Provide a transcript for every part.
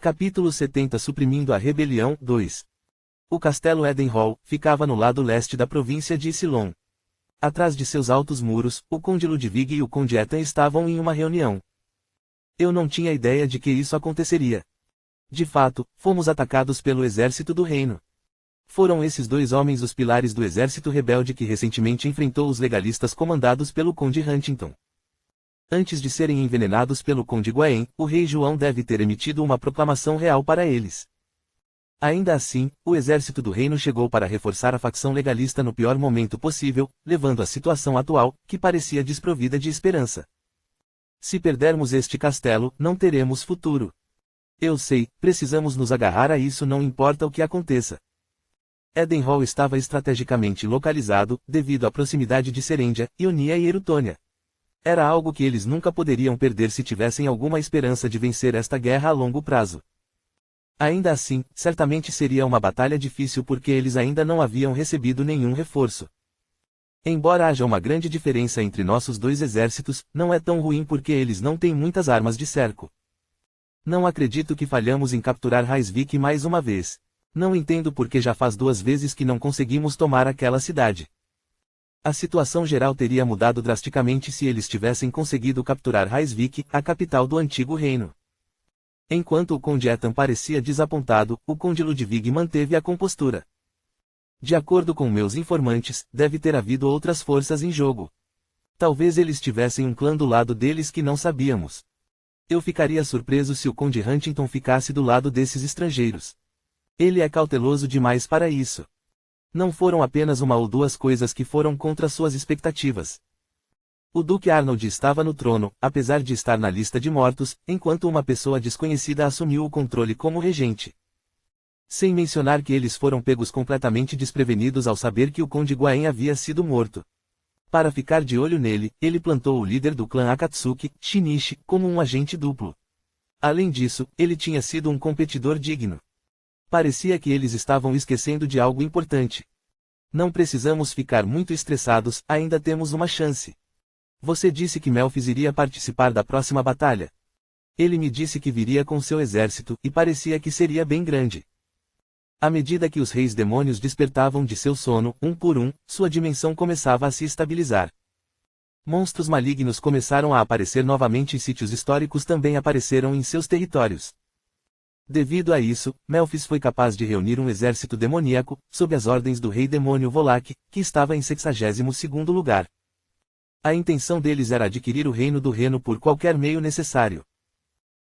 Capítulo 70 Suprimindo a Rebelião 2. O castelo Edenhall ficava no lado leste da província de Isilon. Atrás de seus altos muros, o conde Ludwig e o conde Ethan estavam em uma reunião. Eu não tinha ideia de que isso aconteceria. De fato, fomos atacados pelo exército do reino. Foram esses dois homens os pilares do exército rebelde que recentemente enfrentou os legalistas comandados pelo conde Huntington. Antes de serem envenenados pelo conde Gawain, o rei João deve ter emitido uma proclamação real para eles. Ainda assim, o exército do reino chegou para reforçar a facção legalista no pior momento possível, levando a situação atual, que parecia desprovida de esperança. Se perdermos este castelo, não teremos futuro. Eu sei, precisamos nos agarrar a isso não importa o que aconteça. Edenhall estava estrategicamente localizado, devido à proximidade de Serendia, Ionia e Erutônia. Era algo que eles nunca poderiam perder se tivessem alguma esperança de vencer esta guerra a longo prazo. Ainda assim, certamente seria uma batalha difícil porque eles ainda não haviam recebido nenhum reforço. Embora haja uma grande diferença entre nossos dois exércitos, não é tão ruim porque eles não têm muitas armas de cerco. Não acredito que falhamos em capturar Raisvik mais uma vez. Não entendo porque já faz 2 vezes que não conseguimos tomar aquela cidade. A situação geral teria mudado drasticamente se eles tivessem conseguido capturar Raisvik, a capital do antigo reino. Enquanto o conde Ethan parecia desapontado, o conde Ludwig manteve a compostura. De acordo com meus informantes, deve ter havido outras forças em jogo. Talvez eles tivessem um clã do lado deles que não sabíamos. Eu ficaria surpreso se o conde Huntington ficasse do lado desses estrangeiros. Ele é cauteloso demais para isso. Não foram apenas uma ou 2 coisas que foram contra suas expectativas. O Duque Arnold estava no trono, apesar de estar na lista de mortos, enquanto uma pessoa desconhecida assumiu o controle como regente. Sem mencionar que eles foram pegos completamente desprevenidos ao saber que o conde Gawain havia sido morto. Para ficar de olho nele, ele plantou o líder do clã Akatsuki, Shinichi, como um agente duplo. Além disso, ele tinha sido um competidor digno. Parecia que eles estavam esquecendo de algo importante. Não precisamos ficar muito estressados, ainda temos uma chance. Você disse que Melphis iria participar da próxima batalha. Ele me disse que viria com seu exército, e parecia que seria bem grande. À medida que os reis demônios despertavam de seu sono, um por um, sua dimensão começava a se estabilizar. Monstros malignos começaram a aparecer novamente e sítios históricos também apareceram em seus territórios. Devido a isso, Melphis foi capaz de reunir um exército demoníaco, sob as ordens do rei demônio Volak, que estava em 62º lugar. A intenção deles era adquirir o reino do Reno por qualquer meio necessário.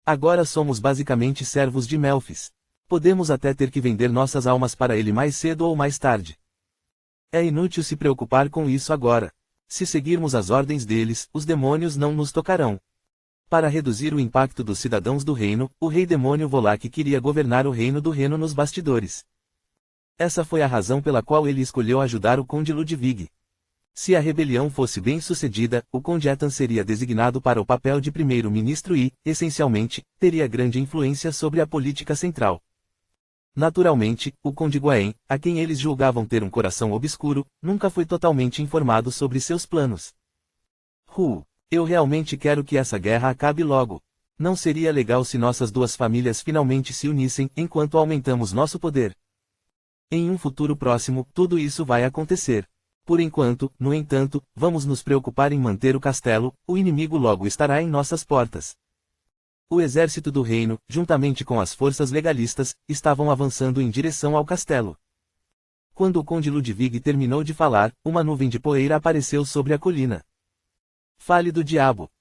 Agora somos basicamente servos de Melphis. Podemos até ter que vender nossas almas para ele mais cedo ou mais tarde. É inútil se preocupar com isso agora. Se seguirmos as ordens deles, os demônios não nos tocarão. Para reduzir o impacto dos cidadãos do reino, o rei demônio Volak queria governar o reino do Reno nos bastidores. Essa foi a razão pela qual ele escolheu ajudar o conde Ludwig. Se a rebelião fosse bem sucedida, o conde Ethan seria designado para o papel de primeiro-ministro e, essencialmente, teria grande influência sobre a política central. Naturalmente, o conde Gawain, a quem eles julgavam ter um coração obscuro, nunca foi totalmente informado sobre seus planos. Eu realmente quero que essa guerra acabe logo. Não seria legal se nossas 2 famílias finalmente se unissem enquanto aumentamos nosso poder. Em um futuro próximo, tudo isso vai acontecer. Por enquanto, no entanto, vamos nos preocupar em manter o castelo, o inimigo logo estará em nossas portas. O exército do reino, juntamente com as forças legalistas, estavam avançando em direção ao castelo. Quando o conde Ludwig terminou de falar, uma nuvem de poeira apareceu sobre a colina. Fale do diabo.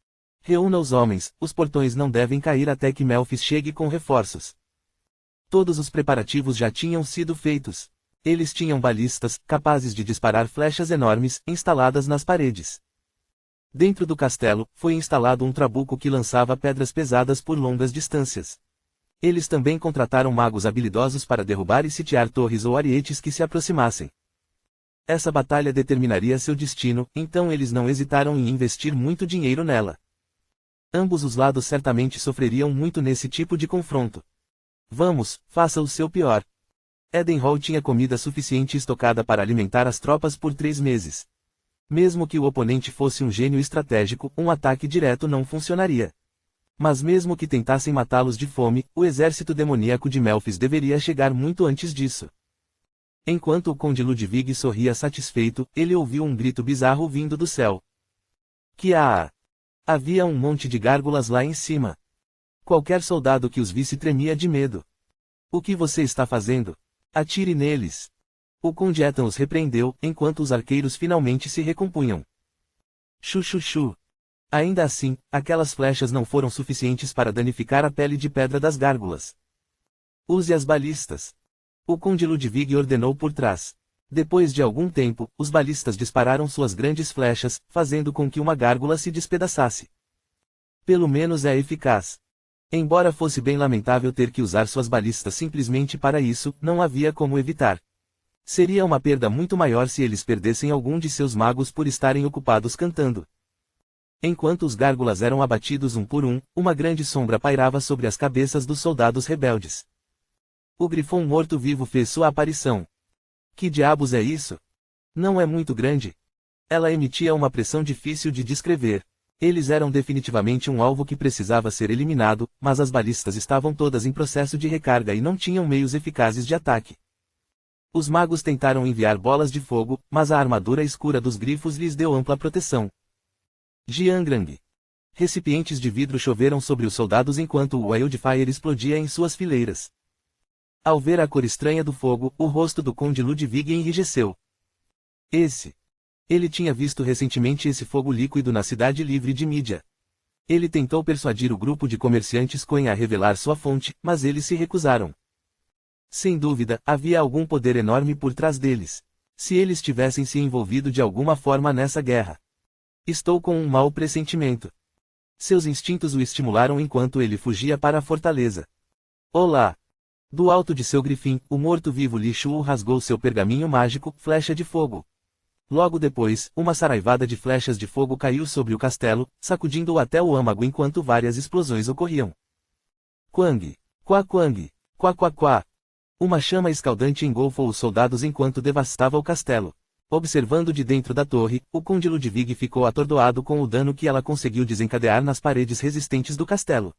Reúna os homens, os portões não devem cair até que Melphis chegue com reforços. Todos os preparativos já tinham sido feitos. Eles tinham balistas, capazes de disparar flechas enormes, instaladas nas paredes. Dentro do castelo, foi instalado um trabuco que lançava pedras pesadas por longas distâncias. Eles também contrataram magos habilidosos para derrubar e sitiar torres ou arietes que se aproximassem. Essa batalha determinaria seu destino, então eles não hesitaram em investir muito dinheiro nela. Ambos os lados certamente sofreriam muito nesse tipo de confronto. Vamos, faça o seu pior. Edenhall tinha comida suficiente estocada para alimentar as tropas por 3 meses. Mesmo que o oponente fosse um gênio estratégico, um ataque direto não funcionaria. Mas mesmo que tentassem matá-los de fome, o exército demoníaco de Melphis deveria chegar muito antes disso. Enquanto o Conde Ludwig sorria satisfeito, ele ouviu um grito bizarro vindo do céu. Que há? Havia um monte de gárgulas lá em cima. Qualquer soldado que os visse tremia de medo. O que você está fazendo? Atire neles. O Conde Ethan os repreendeu, enquanto os arqueiros finalmente se recompunham. Chu. Ainda assim, aquelas flechas não foram suficientes para danificar a pele de pedra das gárgulas. Use as balistas. O Conde Ludwig ordenou por trás. Depois de algum tempo, os balistas dispararam suas grandes flechas, fazendo com que uma gárgula se despedaçasse. Pelo menos é eficaz. Embora fosse bem lamentável ter que usar suas balistas simplesmente para isso, não havia como evitar. Seria uma perda muito maior se eles perdessem algum de seus magos por estarem ocupados cantando. Enquanto os gárgulas eram abatidos um por um, uma grande sombra pairava sobre as cabeças dos soldados rebeldes. O Grifão morto-vivo fez sua aparição. Que diabos é isso? Não é muito grande? Ela emitia uma pressão difícil de descrever. Eles eram definitivamente um alvo que precisava ser eliminado, mas as balistas estavam todas em processo de recarga e não tinham meios eficazes de ataque. Os magos tentaram enviar bolas de fogo, mas a armadura escura dos grifos lhes deu ampla proteção. Jiangrang. Recipientes de vidro choveram sobre os soldados enquanto o Wildfire explodia em suas fileiras. Ao ver a cor estranha do fogo, o rosto do Conde Ludwig enrijeceu. Ele tinha visto recentemente esse fogo líquido na cidade livre de Mídia. Ele tentou persuadir o grupo de comerciantes Coen a revelar sua fonte, mas eles se recusaram. Sem dúvida, havia algum poder enorme por trás deles. Se eles tivessem se envolvido de alguma forma nessa guerra. Estou com um mau pressentimento. Seus instintos o estimularam enquanto ele fugia para a fortaleza. Olá! Do alto de seu grifim, o morto-vivo Li Shuo rasgou seu pergaminho mágico, flecha de fogo. Logo depois, uma saraivada de flechas de fogo caiu sobre o castelo, sacudindo-o até o âmago enquanto várias explosões ocorriam. Quang! Quá quang! Quá quá quá! Uma chama escaldante engolfou os soldados enquanto devastava o castelo. Observando de dentro da torre, o Conde Ludwig ficou atordoado com o dano que ela conseguiu desencadear nas paredes resistentes do castelo.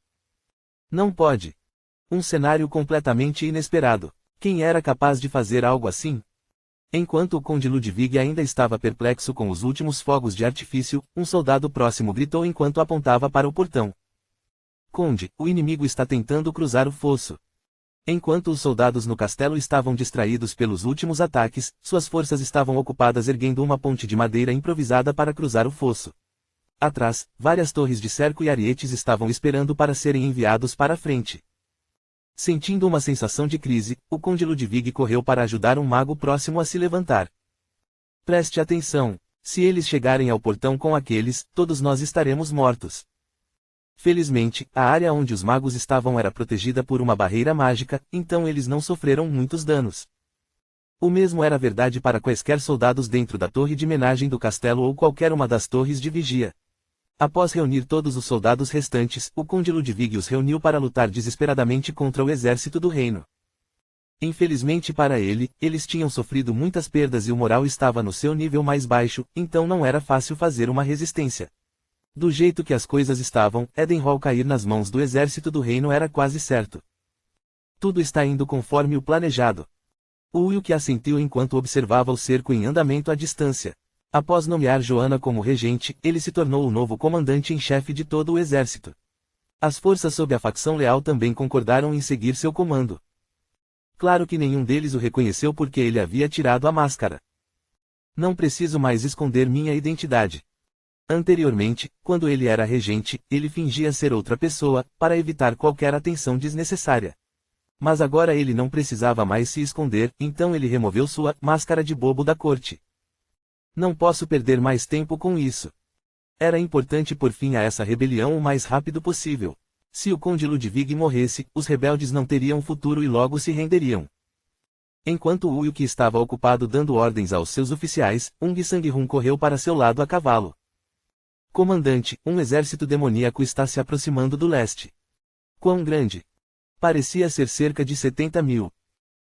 Não pode! Um cenário completamente inesperado. Quem era capaz de fazer algo assim? Enquanto o Conde Ludwig ainda estava perplexo com os últimos fogos de artifício, um soldado próximo gritou enquanto apontava para o portão. Conde, o inimigo está tentando cruzar o fosso. Enquanto os soldados no castelo estavam distraídos pelos últimos ataques, suas forças estavam ocupadas erguendo uma ponte de madeira improvisada para cruzar o fosso. Atrás, várias torres de cerco e arietes estavam esperando para serem enviados para a frente. Sentindo uma sensação de crise, o Conde Ludwig correu para ajudar um mago próximo a se levantar. Preste atenção. Se eles chegarem ao portão com aqueles, todos nós estaremos mortos. Felizmente, a área onde os magos estavam era protegida por uma barreira mágica, então eles não sofreram muitos danos. O mesmo era verdade para quaisquer soldados dentro da torre de menagem do castelo ou qualquer uma das torres de vigia. Após reunir todos os soldados restantes, o Conde Ludwig os reuniu para lutar desesperadamente contra o exército do reino. Infelizmente para ele, eles tinham sofrido muitas perdas e o moral estava no seu nível mais baixo, então não era fácil fazer uma resistência. Do jeito que as coisas estavam, Edenhall cair nas mãos do exército do reino era quase certo. Tudo está indo conforme o planejado. Ulk assentiu enquanto observava o cerco em andamento à distância. Após nomear Joanna como regente, ele se tornou o novo comandante em chefe de todo o exército. As forças sob a facção leal também concordaram em seguir seu comando. Claro que nenhum deles o reconheceu porque ele havia tirado a máscara. Não preciso mais esconder minha identidade. Anteriormente, quando ele era regente, ele fingia ser outra pessoa, para evitar qualquer atenção desnecessária. Mas agora ele não precisava mais se esconder, então ele removeu sua máscara de bobo da corte. Não posso perder mais tempo com isso. Era importante pôr fim a essa rebelião o mais rápido possível. Se o Conde Ludwig morresse, os rebeldes não teriam futuro e logo se renderiam. Enquanto Ulk estava ocupado dando ordens aos seus oficiais, Ung Sang-hun correu para seu lado a cavalo. Comandante, um exército demoníaco está se aproximando do leste. Quão grande? Parecia ser cerca de 70.000.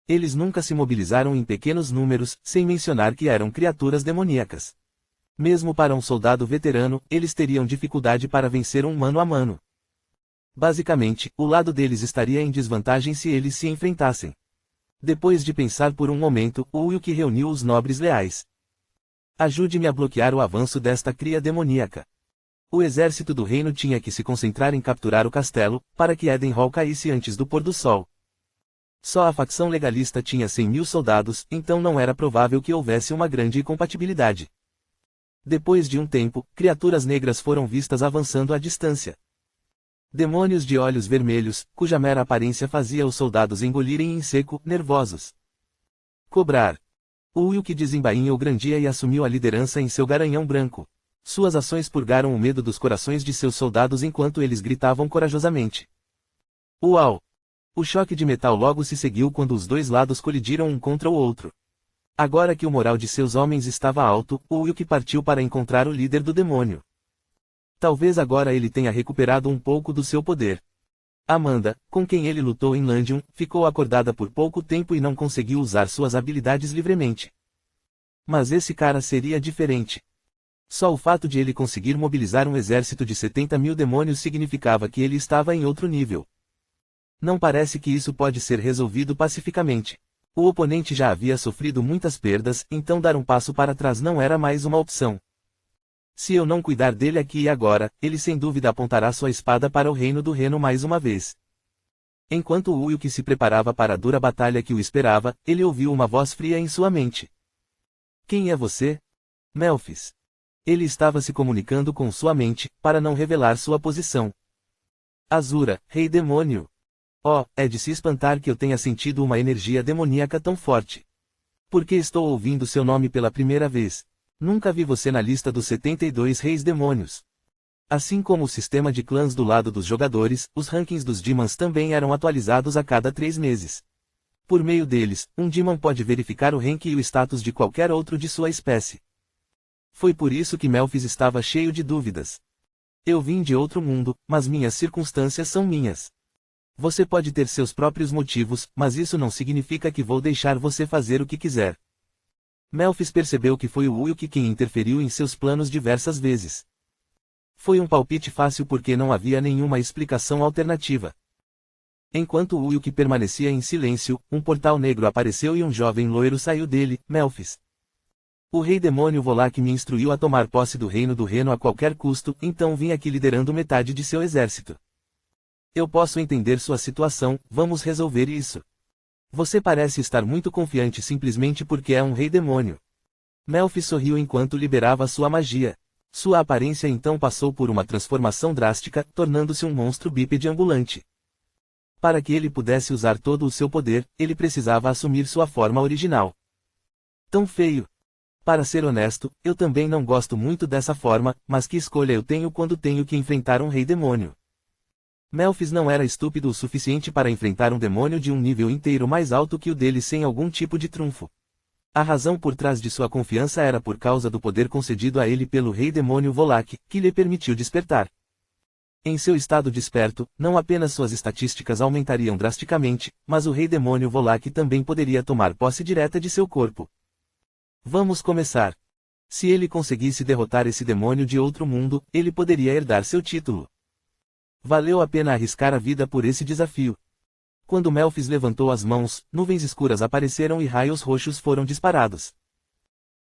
Eles nunca se mobilizaram em pequenos números, sem mencionar que eram criaturas demoníacas. Mesmo para um soldado veterano, eles teriam dificuldade para vencer um mano a mano. Basicamente, o lado deles estaria em desvantagem se eles se enfrentassem. Depois de pensar por um momento, Ulk reuniu os nobres leais. Ajude-me a bloquear o avanço desta cria demoníaca. O exército do reino tinha que se concentrar em capturar o castelo, para que Edenhall caísse antes do pôr do sol. Só a facção legalista tinha 100.000 soldados, então não era provável que houvesse uma grande incompatibilidade. Depois de um tempo, criaturas negras foram vistas avançando à distância. Demônios de olhos vermelhos, cuja mera aparência fazia os soldados engolirem em seco, nervosos. Cobrar. Ulk desembainhou Grandia e assumiu a liderança em seu garanhão branco. Suas ações purgaram o medo dos corações de seus soldados enquanto eles gritavam corajosamente. Uau! O choque de metal logo se seguiu quando os dois lados colidiram um contra o outro. Agora que o moral de seus homens estava alto, Ulk partiu para encontrar o líder do demônio. Talvez agora ele tenha recuperado um pouco do seu poder. Amanda, com quem ele lutou em Landium, ficou acordada por pouco tempo e não conseguiu usar suas habilidades livremente. Mas esse cara seria diferente. Só o fato de ele conseguir mobilizar um exército de 70.000 demônios significava que ele estava em outro nível. Não parece que isso pode ser resolvido pacificamente. O oponente já havia sofrido muitas perdas, então dar um passo para trás não era mais uma opção. Se eu não cuidar dele aqui e agora, ele sem dúvida apontará sua espada para o reino do Reno mais uma vez. Enquanto Ulk se preparava para a dura batalha que o esperava, ele ouviu uma voz fria em sua mente. Quem é você? Melphis. Ele estava se comunicando com sua mente, para não revelar sua posição. Azura, Rei Demônio. Oh, é de se espantar que eu tenha sentido uma energia demoníaca tão forte. Por que estou ouvindo seu nome pela primeira vez? Nunca vi você na lista dos 72 reis demônios. Assim como o sistema de clãs do lado dos jogadores, os rankings dos Demons também eram atualizados a cada 3 meses. Por meio deles, um Demon pode verificar o rank e o status de qualquer outro de sua espécie. Foi por isso que Melphis estava cheio de dúvidas. Eu vim de outro mundo, mas minhas circunstâncias são minhas. Você pode ter seus próprios motivos, mas isso não significa que vou deixar você fazer o que quiser. Melphis percebeu que foi o Ulk quem interferiu em seus planos diversas vezes. Foi um palpite fácil porque não havia nenhuma explicação alternativa. Enquanto Ulk permanecia em silêncio, um portal negro apareceu e um jovem loiro saiu dele, Melphis. O rei demônio Volak me instruiu a tomar posse do reino do Reno a qualquer custo, então vim aqui liderando metade de seu exército. Eu posso entender sua situação, vamos resolver isso. Você parece estar muito confiante simplesmente porque é um rei demônio. Melphis sorriu enquanto liberava sua magia. Sua aparência então passou por uma transformação drástica, tornando-se um monstro bípede ambulante. Para que ele pudesse usar todo o seu poder, ele precisava assumir sua forma original. Tão feio. Para ser honesto, eu também não gosto muito dessa forma, mas que escolha eu tenho quando tenho que enfrentar um rei demônio? Melphis não era estúpido o suficiente para enfrentar um demônio de um nível inteiro mais alto que o dele sem algum tipo de trunfo. A razão por trás de sua confiança era por causa do poder concedido a ele pelo rei demônio Volak, que lhe permitiu despertar. Em seu estado desperto, não apenas suas estatísticas aumentariam drasticamente, mas o rei demônio Volak também poderia tomar posse direta de seu corpo. Vamos começar. Se ele conseguisse derrotar esse demônio de outro mundo, ele poderia herdar seu título. Valeu a pena arriscar a vida por esse desafio. Quando Melphis levantou as mãos, nuvens escuras apareceram e raios roxos foram disparados.